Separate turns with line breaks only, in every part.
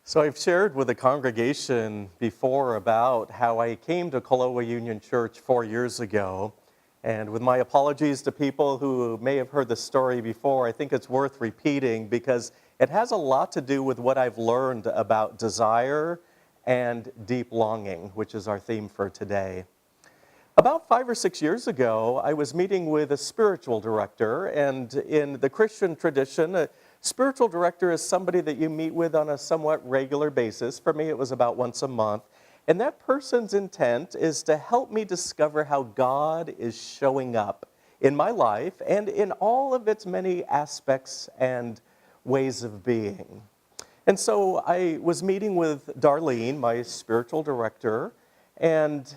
So I've shared with the congregation before about how I came to Koloa Union Church 4 years ago. And with my apologies to people who may have heard the story before, I think it's worth repeating because it has a lot to do with what I've learned about desire and deep longing, which is our theme for today. About 5 or 6 years ago, I was meeting with a spiritual director, and in the Christian tradition, a spiritual director is somebody that you meet with on a somewhat regular basis. For me, it was about once a month. And that person's intent is to help me discover how God is showing up in my life and in all of its many aspects and ways of being. And so I was meeting with Darlene, my spiritual director, and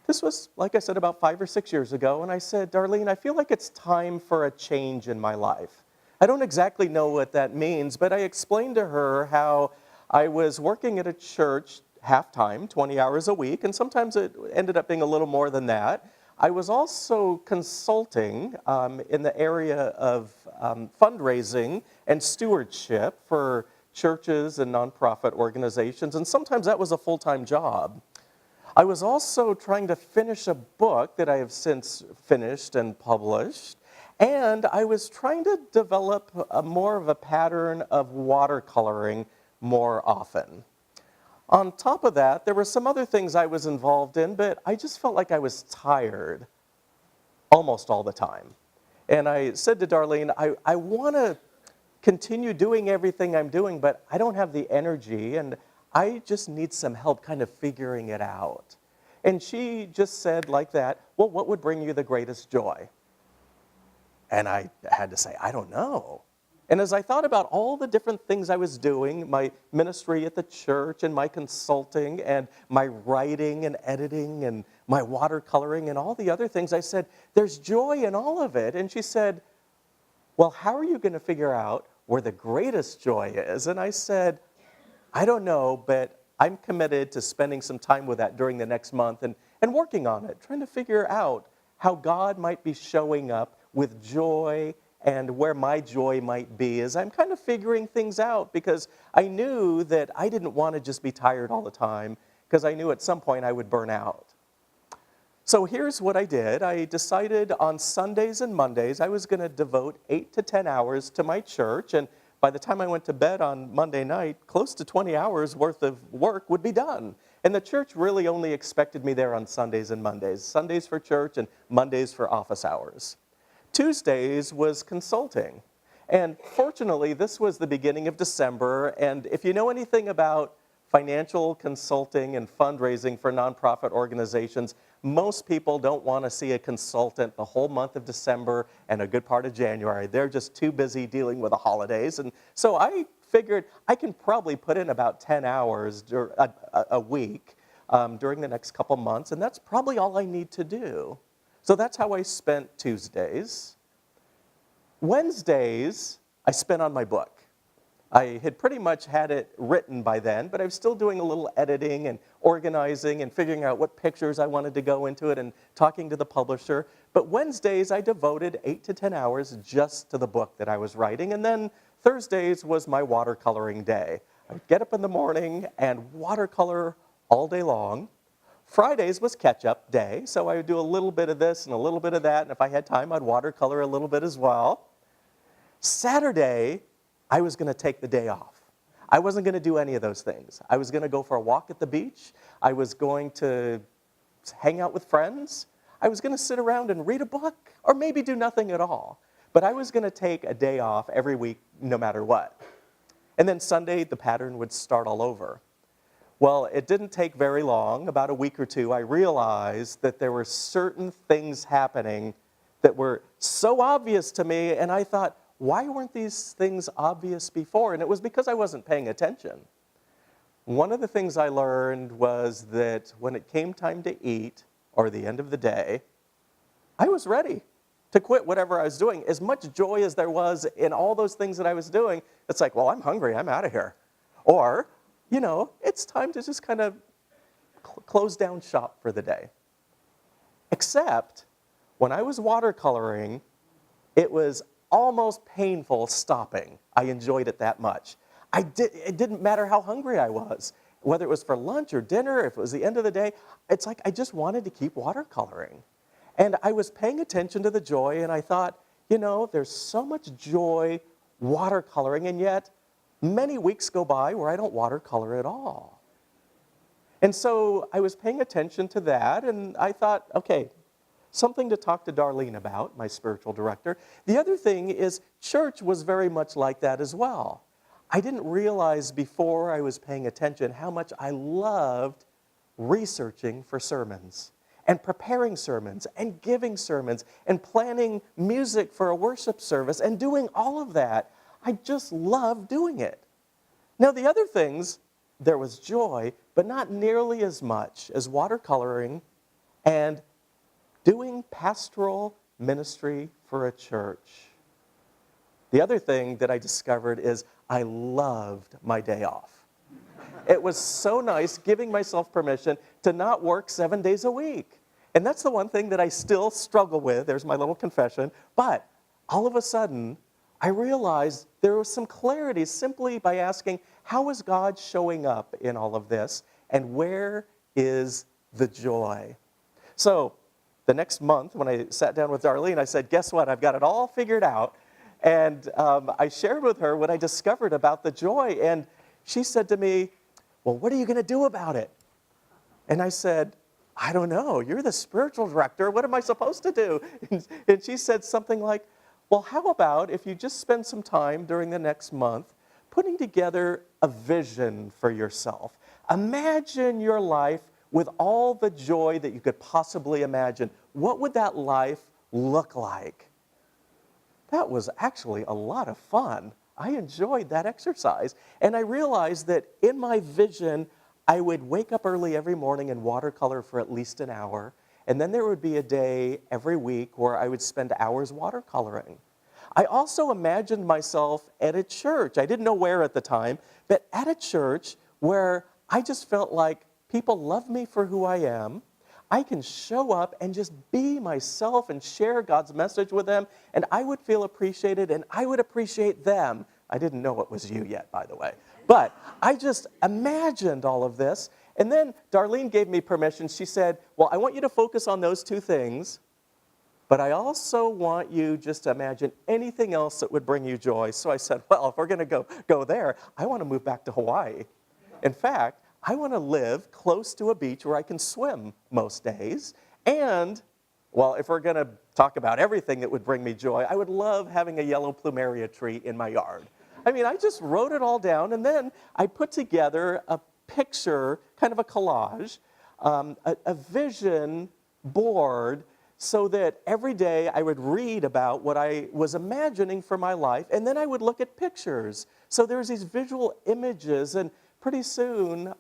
this was, like I said, about 5 or 6 years ago, and I said, Darlene, I feel like it's time for a change in my life. I don't exactly know what that means, but I explained to her how I was working at a church half-time, 20 hours a week, and sometimes it ended up being a little more than that. I was also consulting in the area of fundraising and stewardship for churches and nonprofit organizations, and sometimes that was a full-time job. I was also trying to finish a book that I have since finished and published, and I was trying to develop more of a pattern of watercoloring more often. On top of that, there were some other things I was involved in, but I just felt like I was tired almost all the time. And I said to Darlene, I want to continue doing everything I'm doing, but I don't have the energy, and I just need some help kind of figuring it out. And she just said like that, well, what would bring you the greatest joy? And I had to say, I don't know. And as I thought about all the different things I was doing, my ministry at the church and my consulting and my writing and editing and my watercoloring and all the other things, I said, there's joy in all of it. And she said, well, how are you going to figure out where the greatest joy is? And I said, I don't know, but I'm committed to spending some time with that during the next month and working on it, trying to figure out how God might be showing up with joy and where my joy might be as I'm kind of figuring things out, because I knew that I didn't want to just be tired all the time, because I knew at some point I would burn out. So here's what I did. I decided on Sundays and Mondays I was going to devote 8 to 10 hours to my church, and by the time I went to bed on Monday night, close to 20 hours worth of work would be done. And the church really only expected me there on Sundays and Mondays. Sundays for church and Mondays for office hours. Tuesdays was consulting. And fortunately, this was the beginning of December. And if you know anything about financial consulting and fundraising for nonprofit organizations, most people don't want to see a consultant the whole month of December and a good part of January. They're just too busy dealing with the holidays. And so I figured I can probably put in about 10 hours a week during the next couple months, and that's probably all I need to do. So that's how I spent Tuesdays. Wednesdays, I spent on my book. I had pretty much had it written by then, but I was still doing a little editing and organizing and figuring out what pictures I wanted to go into it and talking to the publisher. But Wednesdays, I devoted 8 to 10 hours just to the book that I was writing. And then Thursdays was my watercoloring day. I would get up in the morning and watercolor all day long. Fridays was catch-up day, so I would do a little bit of this and a little bit of that, and if I had time, I'd watercolor a little bit as well. Saturday, I was going to take the day off. I wasn't going to do any of those things. I was going to go for a walk at the beach. I was going to hang out with friends. I was going to sit around and read a book, or maybe do nothing at all. But I was going to take a day off every week, no matter what. And then Sunday, the pattern would start all over. Well, it didn't take very long, about a week or two, I realized that there were certain things happening that were so obvious to me, and I thought, why weren't these things obvious before? And it was because I wasn't paying attention. One of the things I learned was that when it came time to eat, or the end of the day, I was ready to quit whatever I was doing. As much joy as there was in all those things that I was doing, it's like, well, I'm hungry, I'm out of here. Or, you know, it's time to just kind of close down shop for the day. Except, when I was watercoloring, it was almost painful stopping. I enjoyed it that much. It didn't matter how hungry I was, whether it was for lunch or dinner, if it was the end of the day. It's like I just wanted to keep watercoloring. And I was paying attention to the joy, and I thought, there's so much joy watercoloring, and yet many weeks go by where I don't watercolor at all. And so I was paying attention to that, and I thought, okay, something to talk to Darlene about, my spiritual director. The other thing is church was very much like that as well. I didn't realize before I was paying attention how much I loved researching for sermons and preparing sermons and giving sermons and planning music for a worship service and doing all of that. I just loved doing it. Now, the other things, there was joy, but not nearly as much as watercoloring and doing pastoral ministry for a church. The other thing that I discovered is I loved my day off. It was so nice giving myself permission to not work 7 days a week. And that's the one thing that I still struggle with. There's my little confession. But all of a sudden, I realized there was some clarity simply by asking, how is God showing up in all of this? And where is the joy? So the next month, when I sat down with Darlene, I said, guess what? I've got it all figured out. And I shared with her what I discovered about the joy. And she said to me, well, what are you going to do about it? And I said, I don't know. You're the spiritual director. What am I supposed to do? And she said something like, well, how about if you just spend some time during the next month putting together a vision for yourself? Imagine your life with all the joy that you could possibly imagine. What would that life look like? That was actually a lot of fun. I enjoyed that exercise. And I realized that in my vision, I would wake up early every morning and watercolor for at least an hour. And then there would be a day every week where I would spend hours watercoloring. I also imagined myself at a church. I didn't know where at the time, but at a church where I just felt like people love me for who I am. I can show up and just be myself and share God's message with them, and I would feel appreciated, and I would appreciate them. I didn't know it was you yet, by the way. But I just imagined all of this, and then Darlene gave me permission. She said, well, I want you to focus on those two things, but I also want you just to imagine anything else that would bring you joy. So I said, well, if we're going to go there, I want to move back to Hawaii. In fact, I want to live close to a beach where I can swim most days. And, well, if we're going to talk about everything that would bring me joy, I would love having a yellow plumeria tree in my yard. I mean, I just wrote it all down, and then I put together a picture, kind of a collage, a vision board, so that every day I would read about what I was imagining for my life, and then I would look at pictures. So there's these visual images, and pretty soon,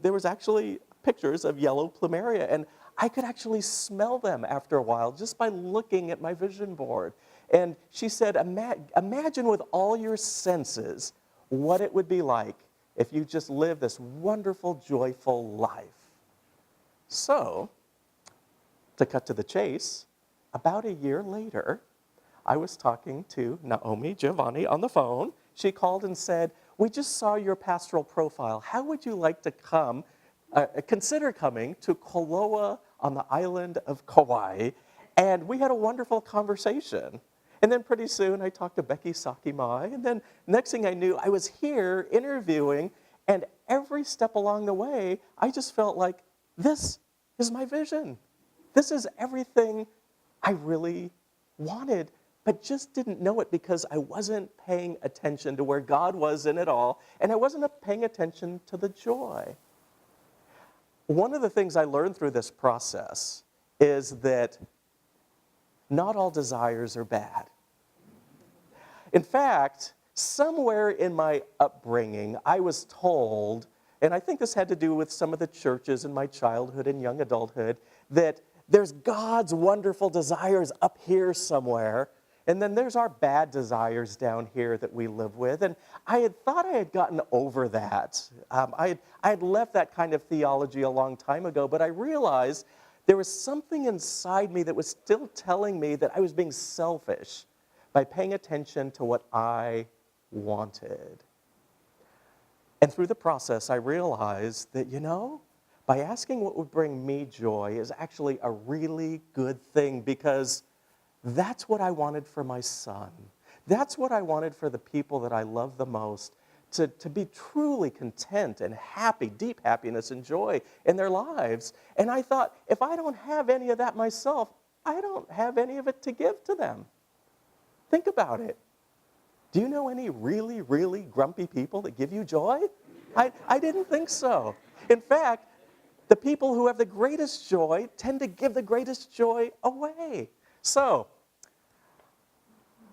there was actually pictures of yellow plumeria, and I could actually smell them after a while just by looking at my vision board. And she said, imagine with all your senses what it would be like if you just lived this wonderful, joyful life. So, to cut to the chase, about a year later, I was talking to Naomi Giovanni on the phone. She called and said, we just saw your pastoral profile. How would you like to consider coming to Koloa on the island of Kauai? And we had a wonderful conversation. And then pretty soon I talked to Becky Sakimai. And then next thing I knew, I was here interviewing. And every step along the way, I just felt like this is my vision. This is everything I really wanted, but just didn't know it because I wasn't paying attention to where God was in it all, and I wasn't paying attention to the joy. One of the things I learned through this process is that not all desires are bad. In fact, somewhere in my upbringing, I was told, and I think this had to do with some of the churches in my childhood and young adulthood, that there's God's wonderful desires up here somewhere, and then there's our bad desires down here that we live with. And I had thought I had gotten over that. I had left that kind of theology a long time ago, but I realized there was something inside me that was still telling me that I was being selfish by paying attention to what I wanted. And through the process, I realized that, by asking what would bring me joy is actually a really good thing, because that's what I wanted for my son. That's what I wanted for the people that I love the most, to be truly content and happy, deep happiness and joy in their lives. And I thought, if I don't have any of that myself, I don't have any of it to give to them. Think about it. Do you know any really, really grumpy people that give you joy? I didn't think so. In fact, the people who have the greatest joy tend to give the greatest joy away. So,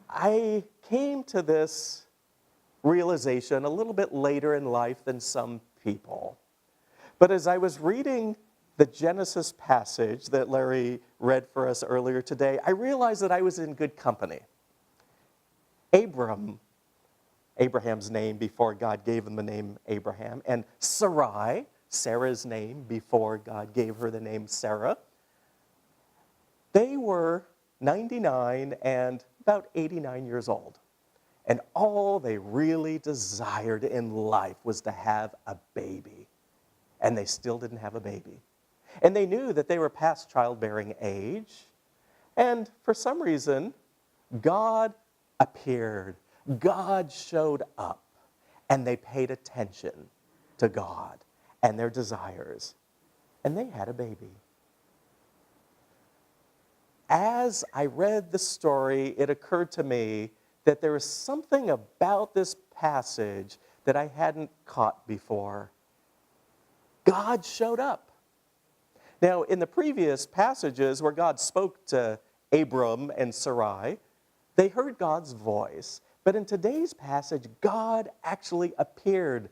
I came to this realization a little bit later in life than some people. But as I was reading the Genesis passage that Larry read for us earlier today, I realized that I was in good company. Abraham's name before God gave him the name Abraham, and Sarai, Sarah's name before God gave her the name Sarah, they were 99 and about 89 years old. And all they really desired in life was to have a baby. And they still didn't have a baby. And they knew that they were past childbearing age. And for some reason, God appeared. God showed up. And they paid attention to God and their desires. And they had a baby. As I read the story, it occurred to me that there was something about this passage that I hadn't caught before. God showed up. Now, in the previous passages where God spoke to Abram and Sarai, they heard God's voice. But in today's passage, God actually appeared.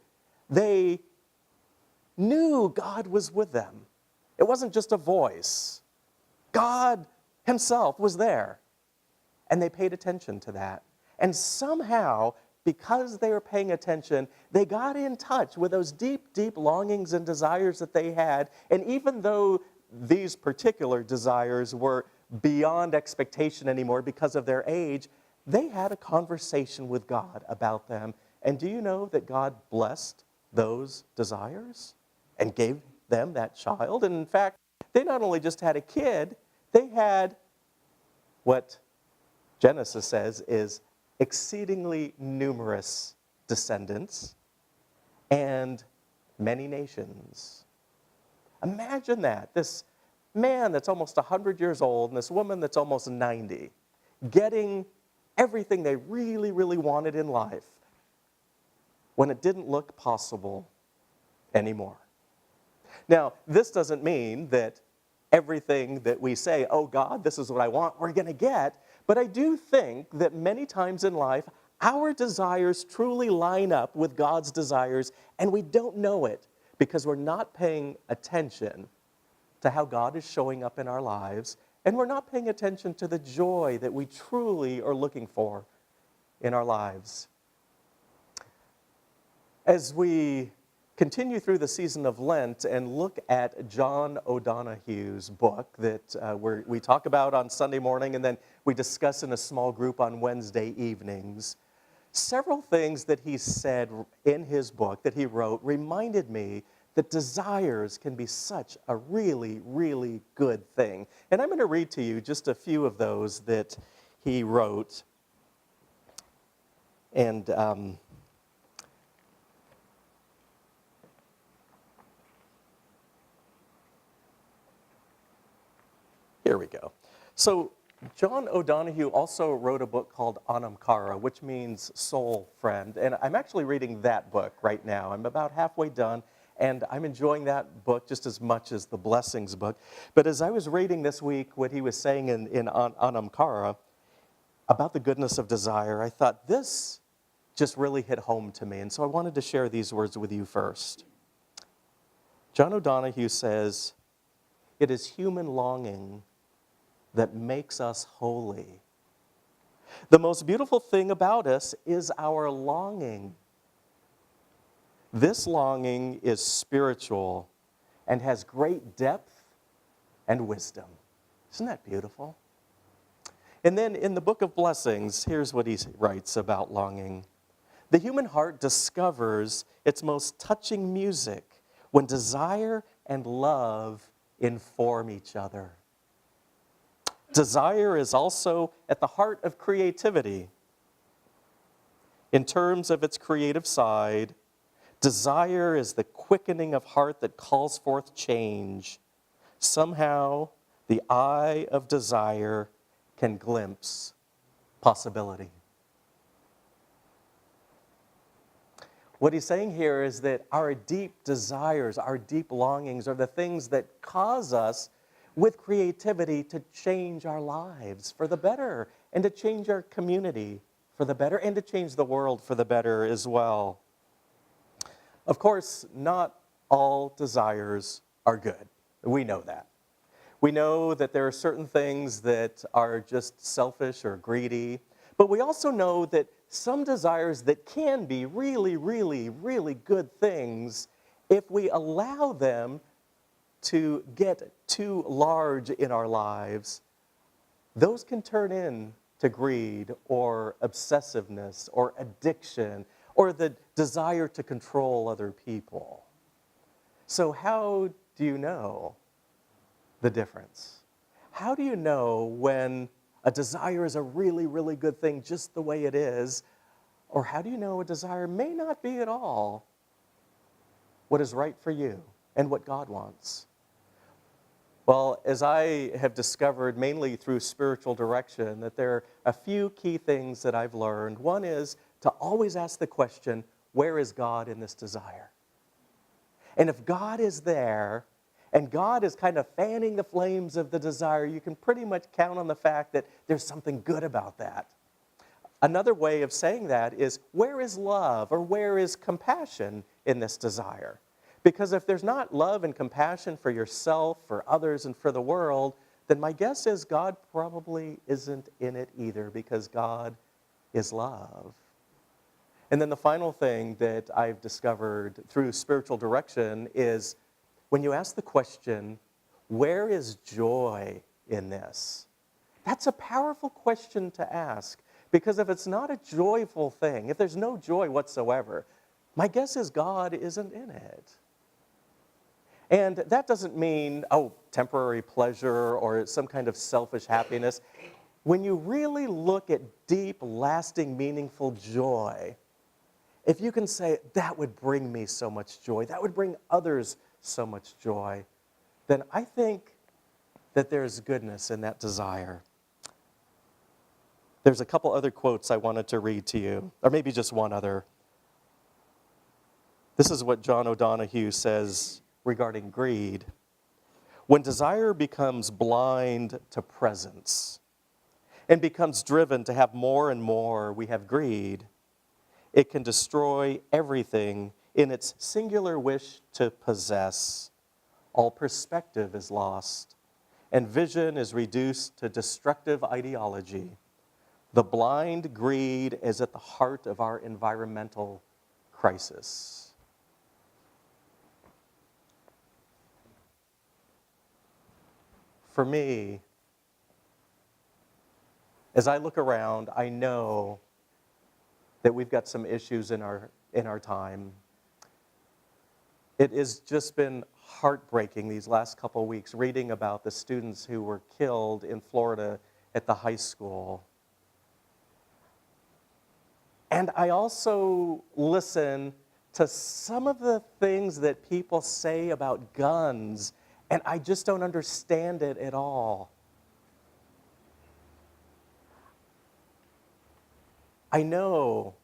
They knew God was with them. It wasn't just a voice. God himself was there. And they paid attention to that. And somehow, because they were paying attention, they got in touch with those deep, deep longings and desires that they had. And even though these particular desires were beyond expectation anymore because of their age, they had a conversation with God about them. And do you know that God blessed those desires and gave them that child? And in fact, they not only just had a kid, they had what Genesis says is exceedingly numerous descendants and many nations. Imagine that. This man that's almost 100 years old and this woman that's almost 90, getting everything they really, really wanted in life when it didn't look possible anymore. Now, this doesn't mean that everything that we say, oh God, this is what I want, we're going to get. But I do think that many times in life, our desires truly line up with God's desires, and we don't know it because we're not paying attention to how God is showing up in our lives, and we're not paying attention to the joy that we truly are looking for in our lives. As we continue through the season of Lent and look at John O'Donohue's book that we talk about on Sunday morning and then we discuss in a small group on Wednesday evenings, several things that he said in his book that he wrote reminded me that desires can be such a really, really good thing. And I'm going to read to you just a few of those that he wrote. And here we go. So John O'Donohue also wrote a book called Anamkara, which means soul friend. And I'm actually reading that book right now. I'm about halfway done, and I'm enjoying that book just as much as the Blessings book. But as I was reading this week what he was saying in Anamkara about the goodness of desire, I thought this just really hit home to me. And so I wanted to share these words with you first. John O'Donohue says, "It is human longing that makes us holy. The most beautiful thing about us is our longing. This longing is spiritual and has great depth and wisdom." Isn't that beautiful? And then in the book of Blessings, here's what he writes about longing. The human heart discovers its most touching music when desire and love inform each other. Desire is also at the heart of creativity. In terms of its creative side, desire is the quickening of heart that calls forth change. Somehow, the eye of desire can glimpse possibility. What he's saying here is that our deep desires, our deep longings are the things that cause us with creativity to change our lives for the better and to change our community for the better and to change the world for the better as well. Of course, not all desires are good. We know that. We know that there are certain things that are just selfish or greedy, but we also know that some desires that can be really, really, really good things, if we allow them to get too large in our lives, those can turn into greed or obsessiveness or addiction or the desire to control other people. So how do you know the difference? How do you know when a desire is a really, really good thing just the way it is? Or how do you know a desire may not be at all what is right for you and what God wants? Well, as I have discovered mainly through spiritual direction, that there are a few key things that I've learned. One is to always ask the question, where is God in this desire? And if God is there, and God is kind of fanning the flames of the desire, you can pretty much count on the fact that there's something good about that. Another way of saying that is, where is love or where is compassion in this desire? Because if there's not love and compassion for yourself, for others, and for the world, then my guess is God probably isn't in it either, because God is love. And then the final thing that I've discovered through spiritual direction is when you ask the question, where is joy in this? That's a powerful question to ask, because if it's not a joyful thing, if there's no joy whatsoever, my guess is God isn't in it. And that doesn't mean, temporary pleasure or some kind of selfish happiness. When you really look at deep, lasting, meaningful joy, if you can say, that would bring me so much joy, that would bring others so much joy, then I think that there's goodness in that desire. There's a couple other quotes I wanted to read to you, or maybe just one other. This is what John O'Donohue says regarding greed. When desire becomes blind to presence and becomes driven to have more and more, we have greed. It can destroy everything in its singular wish to possess. All perspective is lost, and vision is reduced to destructive ideology. The blind greed is at the heart of our environmental crisis. For me, as I look around, I know that we've got some issues in our time. It has just been heartbreaking these last couple weeks reading about the students who were killed in Florida at the high school. And I also listen to some of the things that people say about guns, and I just don't understand it at all. I know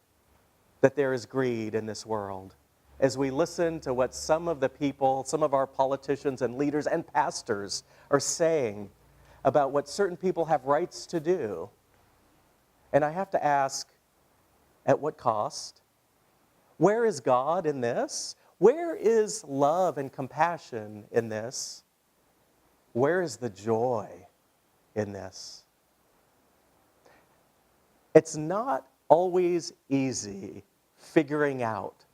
that there is greed in this world. As we listen to what some of the people, some of our politicians and leaders and pastors are saying about what certain people have rights to do. And I have to ask, at what cost? Where is God in this? Where is love and compassion in this? Where is the joy in this? It's not always easy figuring out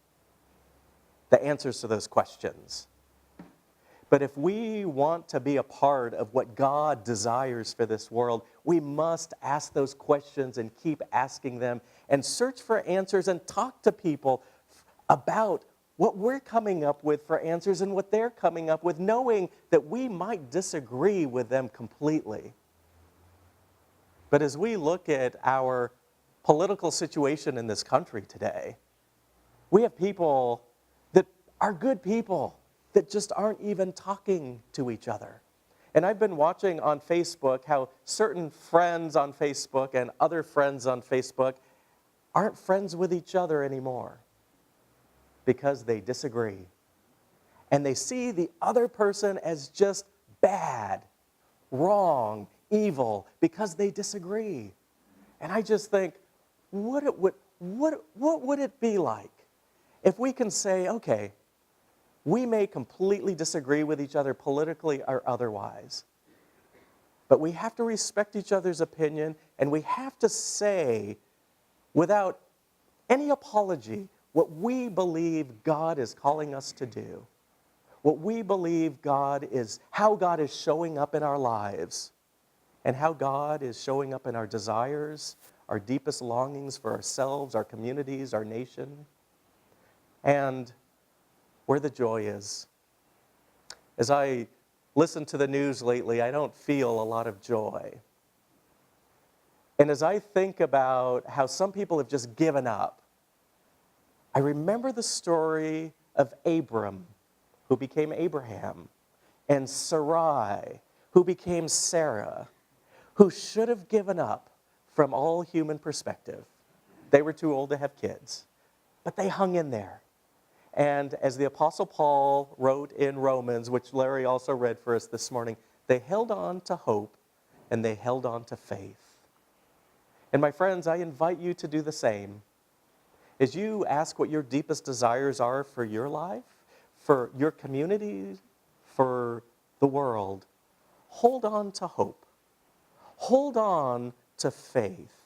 the answers to those questions. But if we want to be a part of what God desires for this world, we must ask those questions and keep asking them and search for answers and talk to people about what we're coming up with for answers and what they're coming up with, knowing that we might disagree with them completely. But as we look at our political situation in this country today, we have people that are good people that just aren't even talking to each other. And I've been watching on Facebook how certain friends on Facebook and other friends on Facebook aren't friends with each other anymore because they disagree. And they see the other person as just bad, wrong, evil, because they disagree. And I just think, what would it be like if we can say, okay, we may completely disagree with each other politically or otherwise, but we have to respect each other's opinion, and we have to say, without any apology, what we believe God is calling us to do, what we believe how God is showing up in our lives, and how God is showing up in our desires, our deepest longings for ourselves, our communities, our nation, and where the joy is. As I listen to the news lately, I don't feel a lot of joy. And as I think about how some people have just given up, I remember the story of Abram, who became Abraham, and Sarai, who became Sarah, who should have given up from all human perspective. They were too old to have kids, but they hung in there. And as the Apostle Paul wrote in Romans, which Larry also read for us this morning, they held on to hope and they held on to faith. And my friends, I invite you to do the same. As you ask what your deepest desires are for your life, for your community, for the world, hold on to hope. Hold on to faith.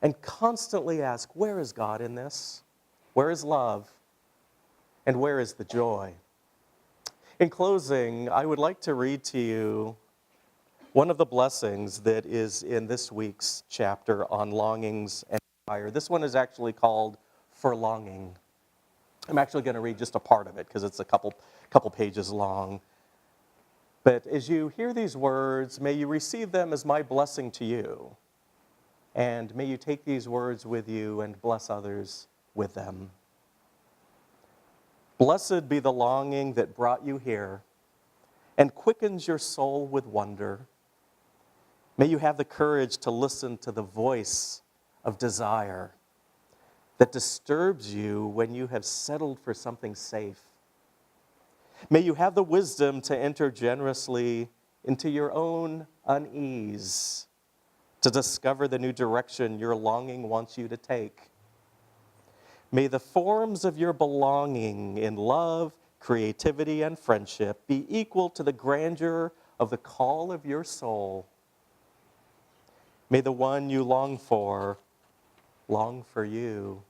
And constantly ask, where is God in this? Where is love? And where is the joy? In closing, I would like to read to you one of the blessings that is in this week's chapter on longings and desire. This one is actually called For Longing. I'm actually going to read just a part of it because it's a couple pages long. But as you hear these words, may you receive them as my blessing to you. And may you take these words with you and bless others with them. Blessed be the longing that brought you here and quickens your soul with wonder. May you have the courage to listen to the voice of desire that disturbs you when you have settled for something safe. May you have the wisdom to enter generously into your own unease, to discover the new direction your longing wants you to take. May the forms of your belonging in love, creativity, and friendship be equal to the grandeur of the call of your soul. May the one you long for you.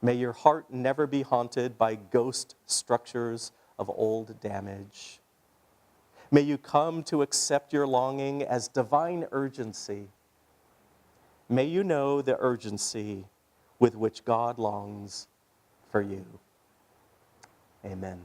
May your heart never be haunted by ghost structures of old damage. May you come to accept your longing as divine urgency. May you know the urgency with which God longs for you. Amen.